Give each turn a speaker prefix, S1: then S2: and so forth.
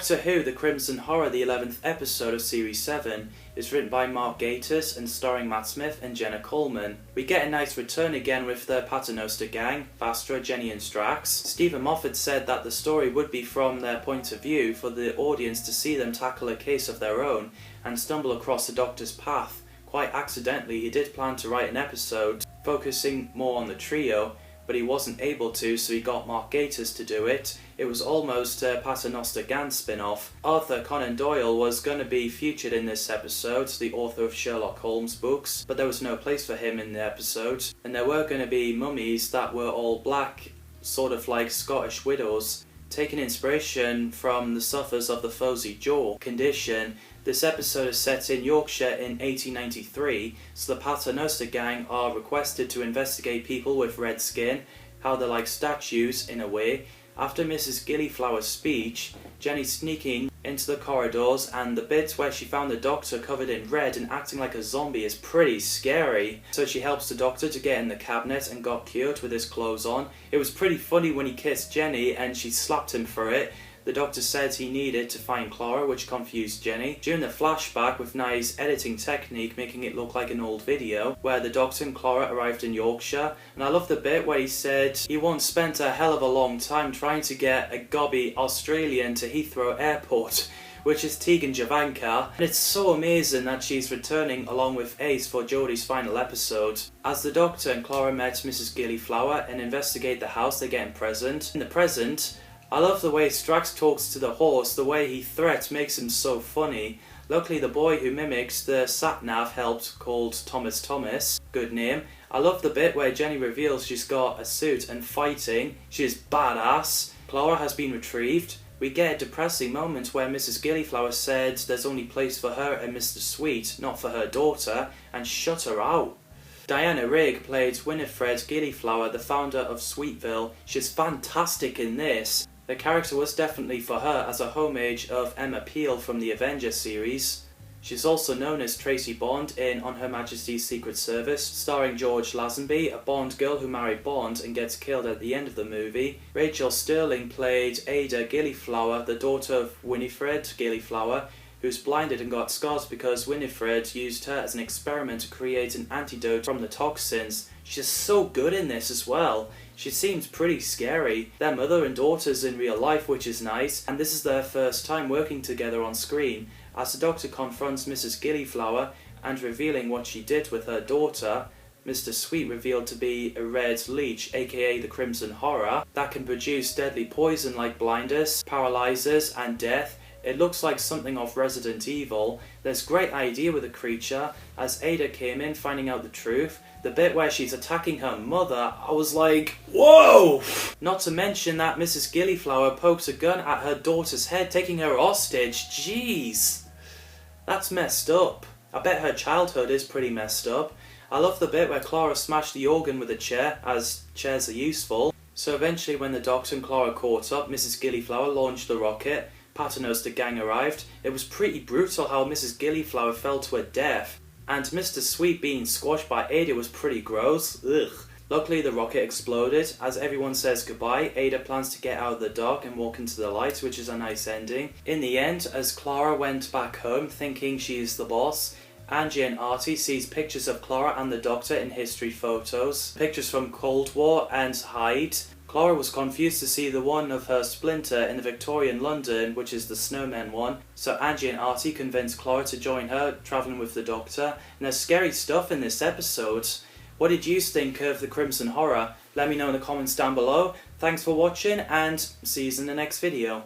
S1: Doctor Who The Crimson Horror, the 11th episode of Series 7, is written by Mark Gatiss and starring Matt Smith and Jenna Coleman. We get a nice return again with the Paternoster gang, Vastra, Jenny and Strax. Stephen Moffat said that the story would be from their point of view for the audience to see them tackle a case of their own and stumble across the Doctor's path. Quite accidentally, he did plan to write an episode focusing more on the trio, but he wasn't able to, so he got Mark Gatiss to do it. It was almost a Paternoster Gang spin-off. Arthur Conan Doyle was going to be featured in this episode, the author of Sherlock Holmes books, but there was no place for him in the episode. And there were going to be mummies that were all black, sort of like Scottish widows. Taking inspiration from the sufferers of the Fosey jaw condition, this episode is set in Yorkshire in 1893, so the Paternoster Gang are requested to investigate people with red skin, how they're like statues in a way. After Mrs. Gillyflower's speech, Jenny's sneaking into the corridors, and the bit where she found the Doctor covered in red and acting like a zombie is pretty scary. So she helps the Doctor to get in the cabinet and got cured with his clothes on. It was pretty funny when he kissed Jenny and she slapped him for it. The Doctor said he needed to find Clara, which confused Jenny. During the flashback, with nice editing technique making it look like an old video, where the Doctor and Clara arrived in Yorkshire. And I love the bit where he said he once spent a hell of a long time trying to get a gobby Australian to Heathrow Airport, which is Tegan Javanka. And it's so amazing that she's returning along with Ace for Jodie's final episode. As the Doctor and Clara met Mrs. Gillyflower and investigate the house, they get in present. In the present, I love the way Strax talks to the horse. The way he threats makes him so funny. Luckily the boy who mimics the sat-nav helped, called Thomas. Good name. I love the bit where Jenny reveals she's got a suit and fighting. She's badass. Clara has been retrieved. We get a depressing moment where Mrs. Gillyflower said there's only place for her and Mr. Sweet, not for her daughter, and shut her out. Diana Rigg played Winifred Gillyflower, the founder of Sweetville. She's fantastic in this. The character was definitely for her as a homage of Emma Peel from the Avengers series. She's also known as Tracy Bond in On Her Majesty's Secret Service, starring George Lazenby, a Bond girl who married Bond and gets killed at the end of the movie. Rachel Sterling played Ada Gillyflower, the daughter of Winifred Gillyflower, who's blinded and got scars because Winifred used her as an experiment to create an antidote from the toxins. She's so good in this as well. She seems pretty scary. They're mother and daughters in real life, which is nice, and this is their first time working together on screen. As the Doctor confronts Mrs. Gillyflower and revealing what she did with her daughter, Mr. Sweet revealed to be a red leech, aka the Crimson Horror, that can produce deadly poison like blindness, paralyzers and death. It looks like something off Resident Evil. There's great idea with the creature. As Ada came in finding out the truth, the bit where she's attacking her mother, I was like, whoa! Not to mention that Mrs. Gillyflower pokes a gun at her daughter's head, taking her hostage. Jeez. That's messed up. I bet her childhood is pretty messed up. I love the bit where Clara smashed the organ with a chair, as chairs are useful. So eventually when the Doctor and Clara caught up, Mrs. Gillyflower launched the rocket. Paternoster Gang arrived. It was pretty brutal how Mrs. Gillyflower fell to her death. And Mr. Sweet being squashed by Ada was pretty gross. Ugh. Luckily the rocket exploded. As everyone says goodbye, Ada plans to get out of the dark and walk into the light, which is a nice ending. In the end, as Clara went back home thinking she is the boss, Angie and Artie sees pictures of Clara and the Doctor in history photos. Pictures from Cold War and Hyde. Clara was confused to see the one of her splinter in the Victorian London, which is the snowman one, so Angie and Artie convinced Clara to join her, travelling with the Doctor. And there's scary stuff in this episode. What did you think of the Crimson Horror? Let me know in the comments down below. Thanks for watching, and see you in the next video.